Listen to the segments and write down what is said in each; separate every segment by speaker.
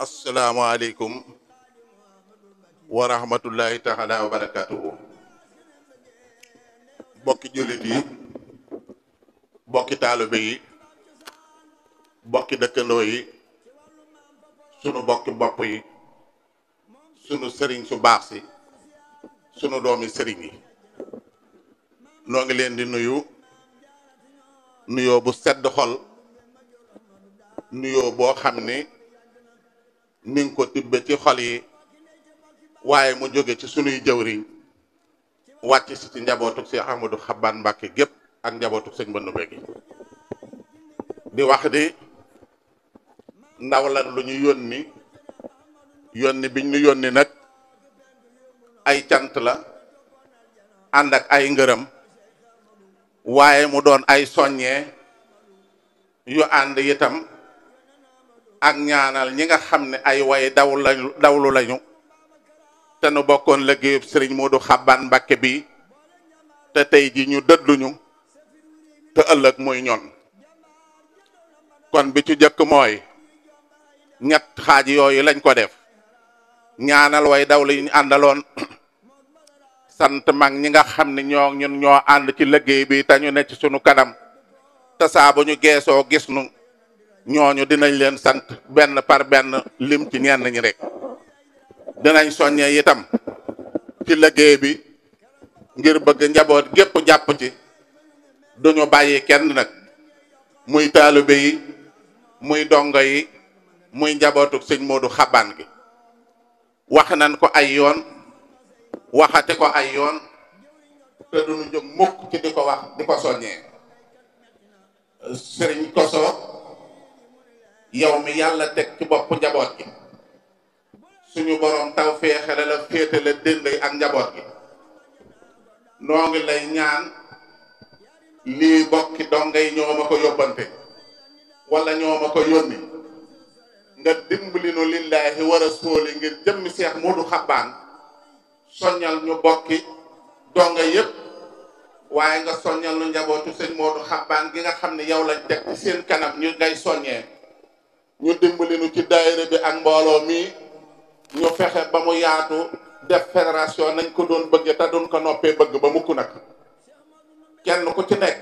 Speaker 1: asalaamaaleykum wa rahmatullahi taala wa barakatuhu. bokki jullit yi, bokki taalibe yi, bokki dëkkandoo yi, sunu bokki bopp yi, sunu sëriñ su baax si, sunu doomi sëriñ yi, noo ngi leen di nuyu nuyoo bu sedd xol, nuyoo boo xam ni ni nga ko tibbe ci xol yi waaye mu jóge ci sunuy jëwriñ wàcc si ci njabootuk si Ahmadou Xabbaan Mbàkke gépp ak njabootuk sëñ Mandumbe gi di wax di ndaw lan lu ñu yónni biñ ñu yónni nag ay cant la ànd ak ay ngërëm waaye mu doon ay soññee yu ànd itam ak ñaanal ñi nga xam ne ay way dawlu lañu te nu bokkoon liggéeyub sëriñ Modou Xabbaan Mbàkke bi te tey ji ñu dëdduñu te ëllëg muy ñoon kon bi ci jëkk mooy ñett xaaj yooyu lañ ko def ñaanal way dawlu yi ñu àndaloon sant mag ñi nga xam ne ñun ñoo ànd ci liggéey bi te ñu ne ci sunu kanam te saa bu ñu geesoo gis nu ñooñu dinañ leen sant benn par benn lim ci ñenn ñi rek dinañ soññee itam ci liggéey bi ngir bëgg njaboot gépp jàpp ci duñu bàyyi kenn nag muy taalibe yi muy dongo yi muy njabootuk sëñ Modou Xabbaan gi wax nañ ko ay yoon waxate ko ay yoon te duñu jóg mukk ci di ko wax di ko soññee sëriñ Koso yow mi yàlla teg ci bopp njaboot gi suñu borom taw feexale la féetale dénday ak njaboot gi noo ngi lay ñaan lii bokki dongay ñoo ma ko yóbbante wala ñoo ma ko yónni nga dimbali nu lillaahi wa rasuuli ngir jëmmi Seex Modou Xabbaan soññal ñu bokki donga yépp waaye nga soññal nu njabootu sëñ Modou Xabbaan gi nga xam ne yow lañ teg ci seen kanam ñu ngay soññee ñu dimbali nu ci daayira bi ak mbooloo mi ñu fexe ba mu yaatu def fédération nañ ko doon bëgge te doon ko noppee bëgg ba mukk nag kenn ku ci nekk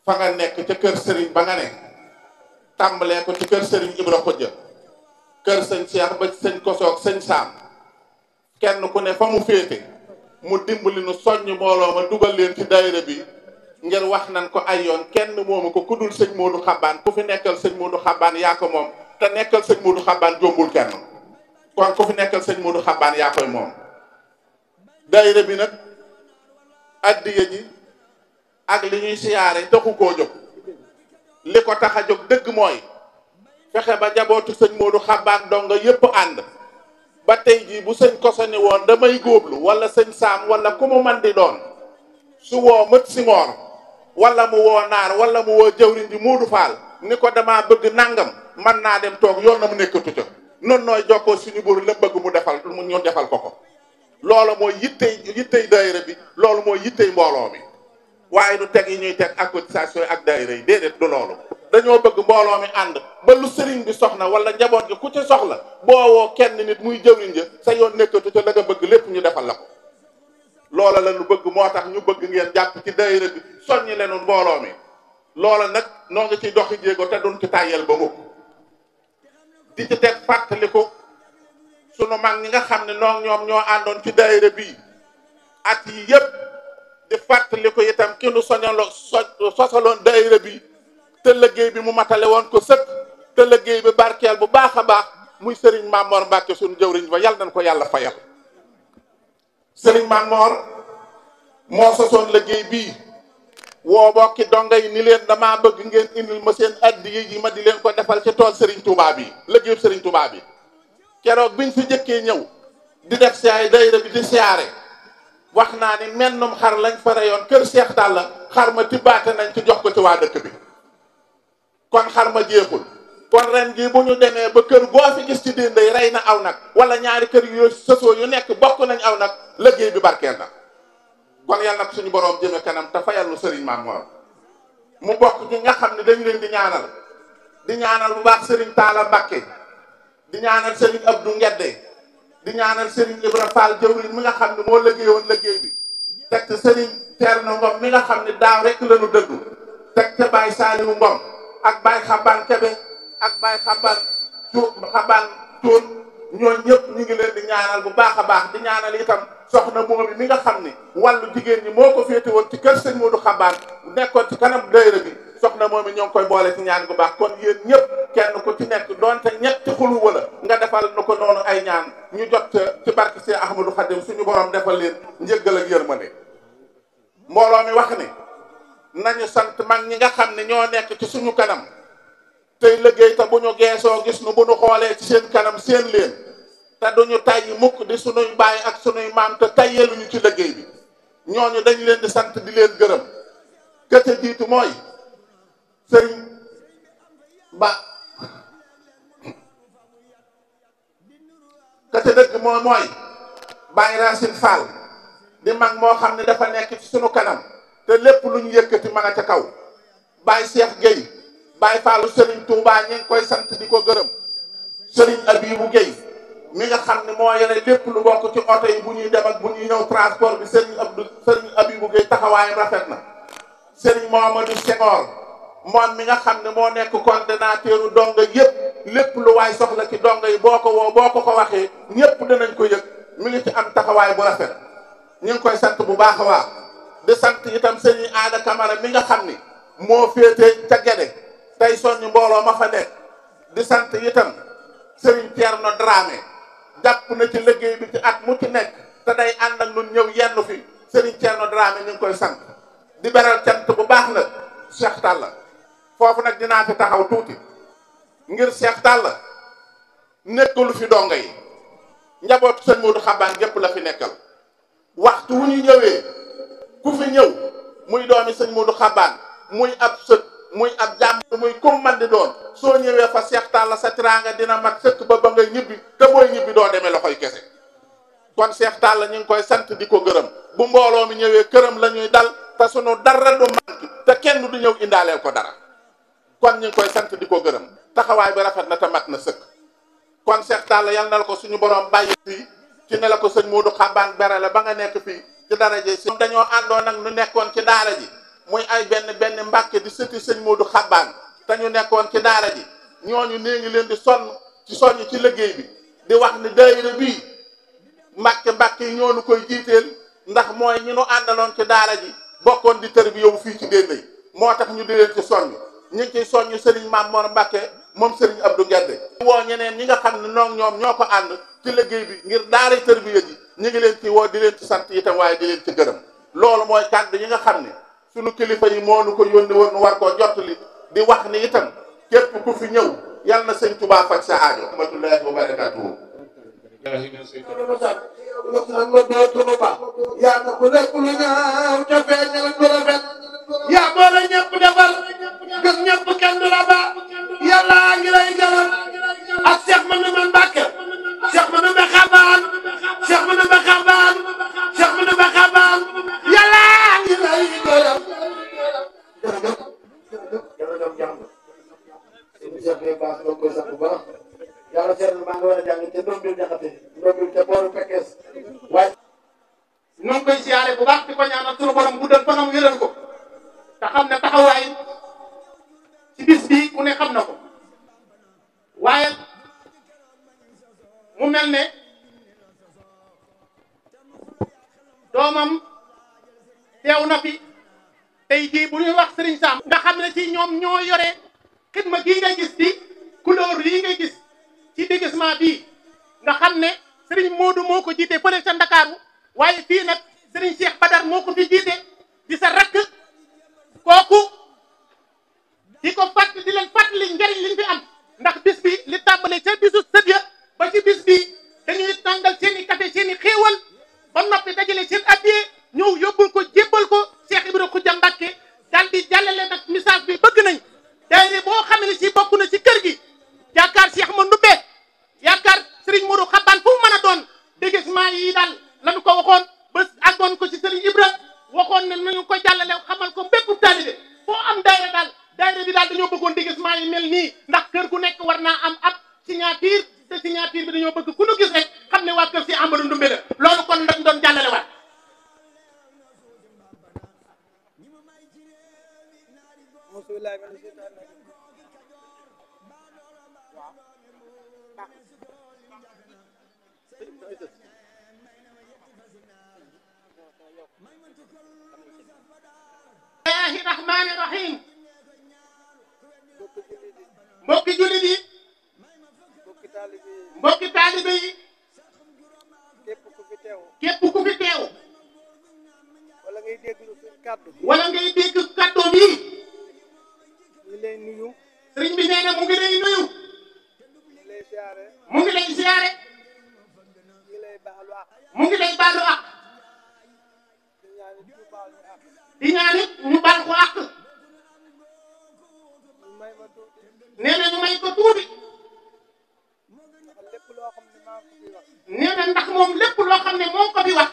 Speaker 1: fa nga nekk ca kër sëriñ ba nga ne tàmbalee ko ci kër sëriñ Ibra Xujja kër sëñ Cheikh ba sëñ Kosoog sëñ Saam kenn ku ne fa mu féete mu dimbali nu soññ mbooloo ma dugal leen ci daayira bi ngir wax nañ ko ay yoon kenn moomu ko ku dul sëñ Modou Xabbaan ku fi nekkal sëñ Modou Xabbaan yaa ko moom te nekkal sëñ Modou Xabbaan jombul kenn kon ku fi nekkal sëñ Modou Xabbaan yaa koy moom daayira bi nag addiya ji ak li ñuy siyaare taxu koo jóg li ko tax a jóg dëgg mooy fexe ba jabootu sëñ Modou Xabbaan donga yépp ànd ba tey jii bu sëñ Koso ni woon damay góoblu wala sëñ Saam wala ku mu man di doon su woo mët si moor wala mu woo naar wala mu woo jawriñ ji Modou Fall ni ko damaa bëgg nangam man naa dem toog yoon na mu nekkatu ca noonu nooy jokkoo suñu buur la bëgg mu ñu defal ko ko loolu mooy yittey daayira bi loolu mooy yittey mbooloo mi waaye du teg yi ñuy teg ak cotisation ak daayira yi déedéet du loolu dañoo bëgg mbooloo mi ànd ba lu sëriñ bi soxna wala njaboot gi ku ci soxla boo woo kenn nit muy jëwriñ ja sa yoon nekkatu ca la nga bëgg lépp ñu defal la ko loola la lu bëgg moo tax ñu bëgg ngeen jàpp ci daayira bi soññi leenu mbooloo mi loola nag noo ngi ciy doxi jéego te duñ ci tàyyel ba mukk di ci teg fàttaliku sunu mag ñi nga xam ne ñoom ñoo àndoon ci daayira bii at yi yëpp di fàttaliku itam ki nu sosaloon daayira bi te liggéey bi mu matale woon ko sëkk te liggéey bi barkeel bu baax a baax muy Serigne Mamor Mbacke sunu jëwriñ ba yàlla nañ ko yàlla fayal Serigne Mamor moo sosoon liggéey bii woo bokki donga yi ni leen damaa bëgg ngeen indil ma seen addiya yi ma di leen ko defal ci tool Serigne Touba bi liggéeyub Serigne Touba bi keroog biñ fi jëkkee ñëw di def si ay daayira bi di siyaare wax naa ni mennum xar lañ fa reyoon kër Cheikh Talla xar ma tibbaate nañ ci jox ko ci waa dëkk bi kon xar ma jeexul kon ren jii bu ñu demee ba kër goo fi gis ci dénday rey na aw nag wala ñaari kër yu sësoo yu nekk bokk nañ aw nag liggéey bi barkeel na kon yàlla nag suñu boroom jëme kanam te fayal lu Serigne Mamor mu bokk ci nga xam ne dañ leen di ñaanal bu baax Serigne Talla Mbacke di ñaanal Serigne Abdou Ngedde di ñaanal Serigne Ibra Fall jëwriñ mi nga xam ne moo liggéeyoon liggéey bi teg ca Serigne Thierno Ngom mi nga xam ne daaw rek la ñu dëddu teg ca Baye Saliou Ngom ak Baye Xaban Kebe ak Baye Xaban Cuun ñooñu ñëpp ñu ngi leen di ñaanal bu baax a baax di ñaanal itam soxna moomi mi nga xam ni wàllu jigéen ñi moo ko féete woon ci kër sëñ Modou Xaban nekkoon ci kanam daayira bi soxna moomi ñoo ngi koy boole ci ñaan bu baax kon yéen ñëpp kenn ku ci nekk doonte ñetti xulu wala nga defal nu ko noonu ay ñaan ñu jot ci barke Cheikh Ahmadou Khadim suñu borom defal leen njëggal ak yërmande mbooloo mi wax ni nañu sant mag ñi nga xam ne ñoo nekk ci suñu kanam tey liggéey te bu ñu geesoo gis nu bu ñu xoolee ci seen kanam seen leen te duñu tàyyi mukk di sunuy baay ak sunuy maam te tàyyeeluñu ci liggéey bi ñooñu dañ leen di sant di leen gërëm këca jiitu mooy sëriñ ba këca dëgg mooy Baye Racine Fall di mag moo xam ne dafa nekk ci sunu kanam te lépp lu ñu yëkkati ma nga ca kaw Baye Cheikh Gueye Baye Fallu Serigne Touba ñu ngi koy sant di ko gërëm Serigne Abibou Gueye mi nga xam ne moo yore lépp lu bokk ci oto yi bu ñuy dem ak bu ñuy ñëw transport bi Serigne Abibou Gueye taxawaayam rafet na Serigne Mohamadou Senghor moom mi nga xam ne moo nekk coordonnateur donga yëpp lépp lu waay soxla ci donga yi boo ko waxee ñëpp danañ ko yëg mi ngi ci am taxawaay bu rafet ñu ngi koy sant bu baax a baax di sant itam Serigne Aada Camara mi nga xam ni moo féete ca Gede tey soññ mbooloo ma fa nekk di sant itam Serigne Thierno Dramé jàpp na ci liggéey bi ci at mu ci nekk te day ànd ak ñun ñëw yenn fi Serigne Thierno Dramé ñu ngi koy sant di beral cant bu baax nag Cheikh Talla foofu nag dinaa fi taxaw tuuti ngir Cheikh Talla nekkalu fi donga yi njabootu sëñ Modou Xaban gépp la fi nekkal waxtu wu ñu ñëwee ku fi ñëw muy doomi sëñ Modou Xaban muy ab sët muy ab jàmm muy comme man di doon soo ñëwee fa Cheikh Talla sa tiraanga dina mat sëkk ba ngay ñibbi te booy ñibbi doo demee loxoy kese kon Cheikh Talla ñu ngi koy sant di ko gërëm bu mbooloo mi ñëwee këram la ñuy dal te sunu dara du manqué te kenn du ñëw indaaleel ko dara kon ñu ngi koy sant di ko gërëm taxawaay bi rafet na te mat na sëkk kon Cheikh Talla yal na la ko suñu borom bàyyi fii ci ne la ko sëñ Modou Xaban bere la ba nga nekk fii ci daraje si dañoo àndoon nag nu nekkoon ci daara ji muy ay benn mbàkke di sëti sëñ Modou Xaban te ñu nekkoon ci daara ji ñooñu nee ngi leen di soññ ci liggéey bi di wax ni daayira bii mbàkke yi ñoo nu koy jiiteel ndax mooy ñi nu àndaloon ci daara ji bokkoon di tër bi yow fii ci Dendey moo tax ñu di leen ci soññ ñu ngi ciy soññ Serigne Mame Mor Mbacke moom Serigne Abdou Ngedde woo ñeneen ñi nga xam ne ñoom ñoo ko ànd ci liggéey bi ngir daara tër bi yi ñu ngi leen ci woo di leen ci sant itam waaye di leen ci gërëm loolu mooy kàddu yi nga xam ne sunu kilifa yi moo nu ko yónni woon nu war koo jottali di wax ni itam képp ku fi ñëw yal na sëñ Tuubaa faj sa aajo. rahmatullahi wa barakatuhu.
Speaker 2: yaa na ku nekk lu ñaaw ca feeñal lu rafet yaa boole ñëpp defar gën ñëpp kenn du la ba yàlla ngi lay gërëm ak Cheikh Mamadou Mbacke Cheikh Mamadou Xaban Cheikh Mamadou Xaban Cheikh Mamadou Xaban yàlla ngi lay gërëm jërëjëf jàmm suñu chef de base ñoo koy sant bu baax yàlla seetlu maa ngi war a jàng te ndombil jaxate ndombil te booru fekkees waaye ñoo ngi koy siyaare bu baax di ko ñaanal sunu borom guddal fanam wéral ko te xam ne taxawaay ci bis bi ku ne xam na ko waaye mu mel ne doomam teew na fi tey jii bu ñuy wax Serigne Sam nga xam ne ci ñoom ñoo yore xidma gii ngay gis di couleur yi ngay gis ci déguisement bii nga xam ne Serigne Modou moo ko jiite fële sa Ndakaaru waaye fii nag Serigne Cheikh Badar moo ko fi jiite di sa rakk kooku di ko fàtt di leen fàttali njariñ liñ fi am ndax bis bi li tàmbale ca bisu sët ya ba ci bis bi dañuy tàngal seen i café seen i xéewal ba noppi dajale seen addiyee ñëw yóbbul ko jébbal ko Cheikh Ibrahima Khoudia Mbacke daal di jàllale nag message bi bëgg nañ daayira boo xam ne si bokk na si kër gi yaakaar Cheikh ma Ndoumbé yaakaar Serigne Modou Xaban fu mu mën a doon déguisement yi daal lañu ko waxoon ba àggoon ko ci Serigne Ibra waxoon ne nañu ko jàllale xamal ko bépp taalibe foo am daayira daal daayira bi daal dañoo bëggoon déguisement yi mel nii ndax kër gu nekk war naa am ab signature te na signature bi dañoo bëgg ku nu gis rek xam ne waa kër si Ahmadou Ndoumbé la loolu kon dañ doon jàllale waat bismillahi rahmani rahim mbokki jullit yi mbokki taalibe yi képp ku fi teew
Speaker 3: wala ngay déglu suñu kàddu
Speaker 2: wala ngay dégg kàddoom yi
Speaker 3: ñu lay nuyu
Speaker 2: sëriñ bi nee na mu ngi lay nuyu
Speaker 3: ñu lay siyaare
Speaker 2: mu ngi lay siyaare
Speaker 3: ñu lay baalu àq
Speaker 2: mu ngi lay baalu àq
Speaker 3: di ñaan it ñu baal ñu àq
Speaker 2: di ñaan it ñu baal ko àq
Speaker 3: ñu may ma tuuti
Speaker 2: nee na ñu may ko tuuti
Speaker 3: ndax lépp loo xam ne maa ngi ko fi wax
Speaker 2: nee na ndax moom lépp loo xam ne moo ko fi wax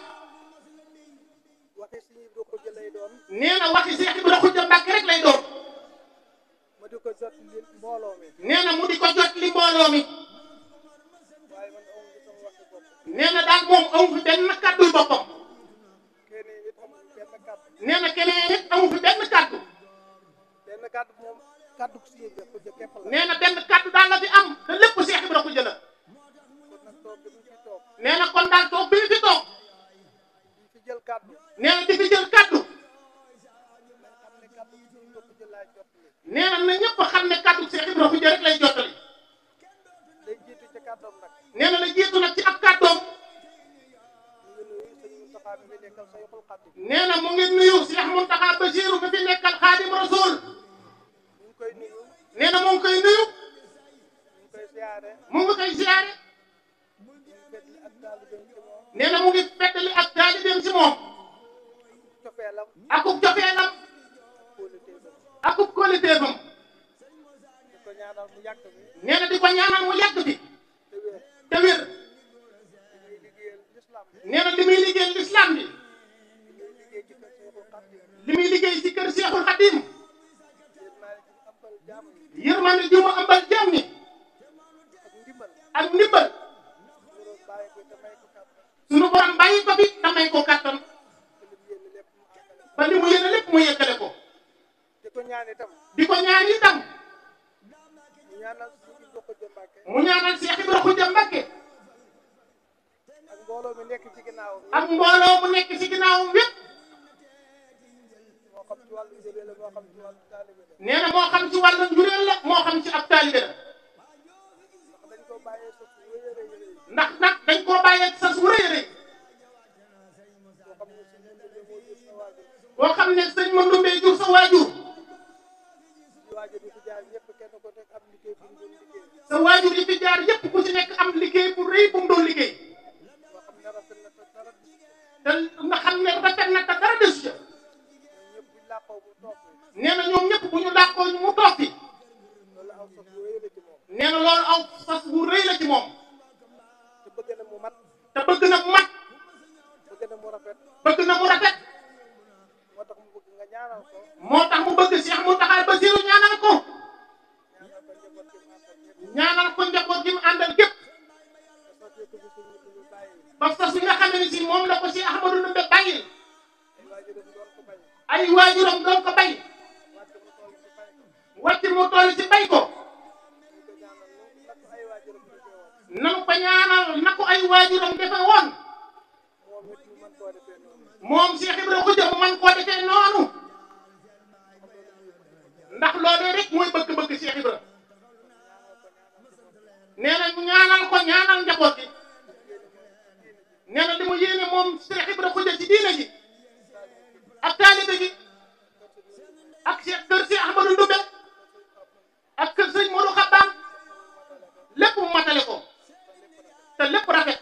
Speaker 3: waxi si Ibra Xuja lay doon
Speaker 2: nee na waxi Seex Ibra Xuja Mbàkke rek lay doon
Speaker 3: ma di ko jot li mbooloo mi
Speaker 2: nee na mu di ko jot li mbooloo mi
Speaker 3: waaye man amu ngi sama waxi bopp
Speaker 2: nee na daal moom amu fi benn kàdduy boppam
Speaker 3: keneen it amu fi benn kàddu
Speaker 2: nee na keneen it amu fi benn kàddu
Speaker 3: moom kàddu si Ibra Xuja képp la
Speaker 2: nee na benn kàddu daal la fi am te lépp Seex Ibra Xuja la
Speaker 3: kon nag toog bi ñu fi toog
Speaker 2: nee na kon daal toog bi ñu fi toog
Speaker 3: ñu fi jël kàddu
Speaker 2: nee na di fi jël kàddu
Speaker 3: dañ xam ne kàddu si Ibra Xuja laay jot li
Speaker 2: nee na ñëpp xam ne kàddu Seex Ibra Xuja rek lay jottali
Speaker 3: lay jiitu ci kàddoom nag
Speaker 2: nee na la jiitu nag ci ab kàddoom
Speaker 3: ñu ngi nuyu sëñ Muntaxa mi fi nekkal Sayxul Xadiim
Speaker 2: nee na mu ngi nuyu Seex Muntaxa Basiiru mi fi nekkal Xaadim Rasuul
Speaker 3: ñu ngi koy nuyu
Speaker 2: nee na mu ngi koy nuyu
Speaker 3: ñu ngi koy siyaare
Speaker 2: mu ngi koy siyaare
Speaker 3: ñu ngi fetli ak taalibeem ci moom
Speaker 2: nee na mu ngi fettali ak taalibeem ci moom
Speaker 3: cofeelam
Speaker 2: akub cofeelam
Speaker 3: kóoluteefam
Speaker 2: akub kóoluteefam
Speaker 3: di ko ñaanal mu yàgg bi
Speaker 2: nee na di ko ñaanal mu yàgg fi
Speaker 3: te wér
Speaker 2: te wér
Speaker 3: di muy liggéeyal lislaam bi
Speaker 2: nee na li muy liggéeyal lislaam bi
Speaker 3: di muy liggéey ci kër Sayxul Xadiim
Speaker 2: li muy liggéey ci kër Seexul Xadiim
Speaker 3: yërmaane ji mu ambal jaam yi
Speaker 2: yërmande ju mu ambal jaam ñi
Speaker 3: ak ndimbal
Speaker 2: ak ndimbal
Speaker 3: ñu doon bàyyi ko te may ko kàttan
Speaker 2: sunu borom bàyyi ko fi te may ko kàttan
Speaker 3: te li mu yéene lépp mu àggale
Speaker 2: ba li mu yéene lépp mu yeggale ko
Speaker 3: di ko ñaan itam
Speaker 2: di ko ñaan itam
Speaker 3: ñu ñaanal suñu Ibra Xuja Mbàkke
Speaker 2: mu ñaanal Seex Ibra Xuja Mbàkke
Speaker 3: ak mbooloo mi nekk ci ginnaaw
Speaker 2: ak mbooloo mu nekk ci ginnaawam wépp
Speaker 3: moo xam ci wàllu njëriñ la moo xam ci wàllu taalibe la
Speaker 2: nee na moo xam ci wàllu njureel la moo xam ci ab taalibe la
Speaker 3: ndax dañ ko bàyyee sa su rëy a rëy rëy
Speaker 2: ndax nag dañ koo bàyyee sa su rëy a rëy
Speaker 3: boo xam ne suñu Ndumbe moo jur sa waajur
Speaker 2: boo xam ne sëñ Mandumbe jur sa waajur
Speaker 3: ci waajur yi fi jaar yëpp kenn ko nekk am liggéey bu mu doon liggéey
Speaker 2: sa waajur yi fi jaar yépp ku ci nekk am liggéey bu rëy bu mu doon liggéey
Speaker 3: boo xam ne rafet na te dara du
Speaker 2: te nga xam ne rafet na te dara desu ca
Speaker 3: ñëpp buñ làqoo mu toog
Speaker 2: nee na ñoom ñëpp bu ñu làqoo mu toog fi
Speaker 3: loolu aw sas bu rëy la ci moom
Speaker 2: nee na loolu aw sas bu rëy la ci moom
Speaker 3: te bëgg na mu mat
Speaker 2: te bëgg na mu mat
Speaker 3: bëgg na mu rafet
Speaker 2: bëgg na mu rafet
Speaker 3: moo tax mu bëgg nga ñaanal ko
Speaker 2: moo tax mu bëgg Seex Muntaxa Basiiru ñaanal ko
Speaker 3: ñaanal ko njaboot gi mu àndal
Speaker 2: ñaanal ko njaboot gi mu àndal gépp
Speaker 3: te sotee ko fi suñu ñu bàyyi
Speaker 2: ba sas bi nga xam ne si moom la ko si Ahmadou Ndumbe bàyyil
Speaker 3: ay waajuram doon ko bañ
Speaker 2: ay waajuram doon ko bay
Speaker 3: wàcc mu toll ci fay ko
Speaker 2: wàcc mu toll ci bay ko
Speaker 3: ñu ko ñaanal na ko ay waajuram defee woon
Speaker 2: nanu ko ñaanal na ko ay waajuram defe woon
Speaker 3: moom it ñu mën koo defee noonu
Speaker 2: moom Seex Ibra Xuja mu man koo defee noonu ndax loolee rek mooy bëgg-bëgg Seex Ibra nee na ñu ñaanal ko ñaanal njaboot gi nee na li mu yéene moom Seex Ibra Xuja ci diina ji ak taalibe gi ak kër si Ahmadou Ndumbe ak kër sëñ Modou Xabbaan lépp mu matale ko te lépp rafet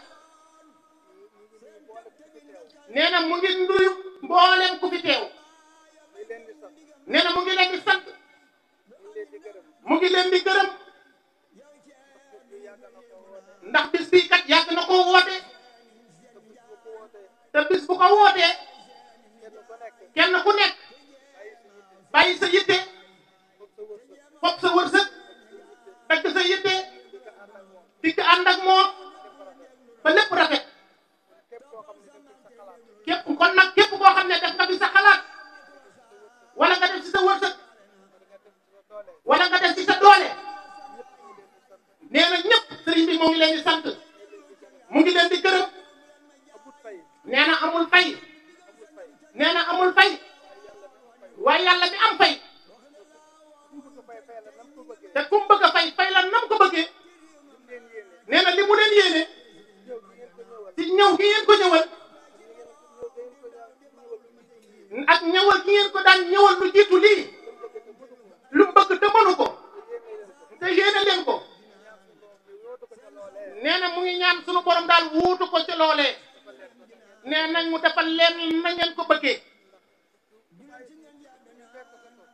Speaker 2: nee na mu ngi nuyu mboolem ku fi teew nee na mu ngi leen di sant mu ngi leen di gërëm ndax bis bii kat yàgg na koo woote te bis bu ko wootee kenn ku nekk bàyyi sa yitte fopp sa wërsëg dagg sa yitte dikk ànd ak moom ba lépp rafet képp kon nag képp koo xam ne def nga fi sa xalaat wala nga def ci sa wërsëg wala nga def ci sa doole nee na ñëpp sëriñ bi moo ngi leen di sant mu ngi leen di gërëm nee na amul fay nee na amul fay waaye yàlla mi am fay te ku mu bëgg a fay la nam ko bëggee nee na li mu leen yéene ci ñëw gi ngeen ko ñëwal ak ñëwal gi ngeen ko daan ñëwal lu jiitu lii lu mu bëgg te mënu ko te yéene leen ko nee na mu ngi ñaan sunu borom daal wuutu ko ci loolee nee nañ mu defal leen na ngeen ko bëggee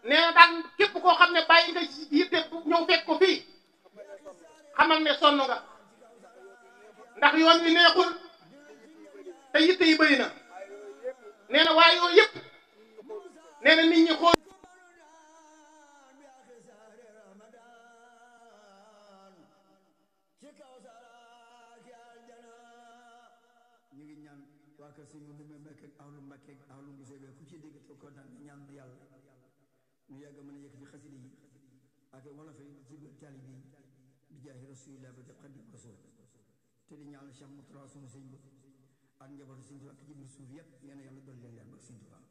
Speaker 2: nee na daal képp koo xam ne bàyyi nga yitte ñëw fekk ko fii xamal ne sonn nga ndax yoon wi neexul te yitte yi bëri na nee na waaye yooyu yëpp nee na nit ñi xool
Speaker 4: ñu ngi ñaan waa kër sëñ Modou Mbacke ak ahlu Mbacke ak ahlu Mbise be ku ci dégg te kontaan nga ñaan yàlla ñu yàgg mën a yëkkati xasida yi ak wala fay ci biir taalibe yi bi jaahi rasulillah ba Xaadimu Rasuul te di ñaan Cheikh Moutara sunu sëñ ak njabootu sëñ Tuubaa ak jëmmi suuf yëpp yéen a yàlla dolli leen leer ba sëñ Tuubaa